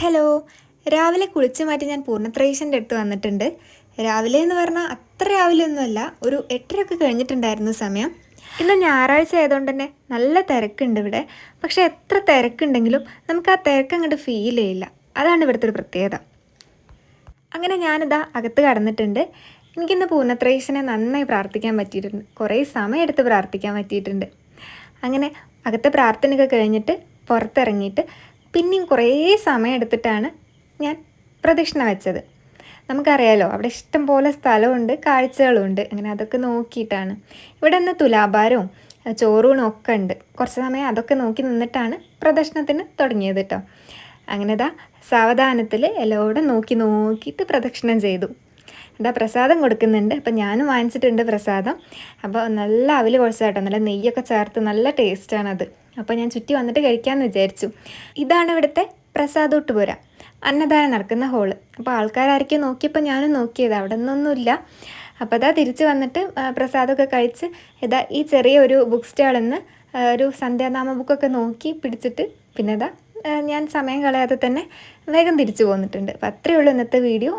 Hello. രാവിലെ കുളിച്ച് മാറ്റി ഞാൻ പൂർണ്ണത്രയീശൻ്റെ അടുത്ത് വന്നിട്ടുണ്ട്. രാവിലെ എന്ന് പറഞ്ഞാൽ അത്ര രാവിലെ ഒന്നുമല്ല, ഒരു 8:30 കഴിഞ്ഞിട്ടുണ്ടായിരുന്നു സമയം. ഇന്ന് ഞായറാഴ്ച ആയതുകൊണ്ട് തന്നെ നല്ല തിരക്കുണ്ട് ഇവിടെ. പക്ഷേ എത്ര തിരക്കുണ്ടെങ്കിലും നമുക്ക് ആ തിരക്ക് അങ്ങോട്ട് ഫീൽ ചെയ്യില്ല. അതാണ് ഇവിടുത്തെ ഒരു പ്രത്യേകത. അങ്ങനെ ഞാനിതാ അകത്ത് കടന്നിട്ടുണ്ട്. എനിക്കിന്ന് പൂർണ്ണത്രയീശനെ നന്നായി പ്രാർത്ഥിക്കാൻ പറ്റിയിട്ടുണ്ട്. കുറേ സമയം എടുത്ത് പ്രാർത്ഥിക്കാൻ പറ്റിയിട്ടുണ്ട്. അങ്ങനെ അകത്തെ പ്രാർത്ഥനയൊക്കെ കഴിഞ്ഞിട്ട് പുറത്തിറങ്ങിയിട്ട് പിന്നെയും കുറേ സമയം എടുത്തിട്ടാണ് ഞാൻ പ്രദക്ഷിണ വെച്ചത്. നമുക്കറിയാലോ, അവിടെ ഇഷ്ടം പോലെ സ്ഥലമുണ്ട്, കാഴ്ചകളുണ്ട്. അങ്ങനെ അതൊക്കെ നോക്കിയിട്ടാണ്. ഇവിടെ നിന്ന് തുലാഭാരവും ചോറൂണും ഒക്കെ ഉണ്ട്. കുറച്ച് സമയം അതൊക്കെ നോക്കി നിന്നിട്ടാണ് പ്രദക്ഷിണത്തിന് തുടങ്ങിയത് കേട്ടോ. അങ്ങനെ ഇതാ സാവധാനത്തിൽ എല്ലാവരും നോക്കിയിട്ട് പ്രദക്ഷിണം ചെയ്തു. എന്താ പ്രസാദം കൊടുക്കുന്നുണ്ട്. അപ്പം ഞാനും വാങ്ങിച്ചിട്ടുണ്ട് പ്രസാദം. അപ്പോൾ നല്ല അവിൽ കുഴച്ചാട്ടോ, നല്ല നെയ്യൊക്കെ ചേർത്ത് നല്ല ടേസ്റ്റാണത്. അപ്പോൾ ഞാൻ ചുറ്റി വന്നിട്ട് കഴിക്കാമെന്ന് വിചാരിച്ചു. ഇതാണ് ഇവിടുത്തെ പ്രസാദോട്ടുപുര, അന്നദാനം നടക്കുന്ന ഹോള്. അപ്പോൾ ആൾക്കാരായിരിക്കും നോക്കിയപ്പോൾ ഞാനും നോക്കിയത്, അവിടെ നിന്നൊന്നുമില്ല. അപ്പോൾ അതാ തിരിച്ച് വന്നിട്ട് പ്രസാദമൊക്കെ കഴിച്ച് ഇതാ ഈ ചെറിയൊരു ബുക്ക് സ്റ്റാളിൽ നിന്ന് ഒരു സന്ധ്യാനാമ ബുക്കൊക്കെ നോക്കി പിടിച്ചിട്ട് പിന്നെ ഇതാ ഞാൻ സമയം കളയാതെ തന്നെ വേഗം തിരിച്ചു പോന്നിട്ടുണ്ട്. അപ്പോൾ അത്രയേ ഉള്ളൂ ഇന്നത്തെ വീഡിയോ.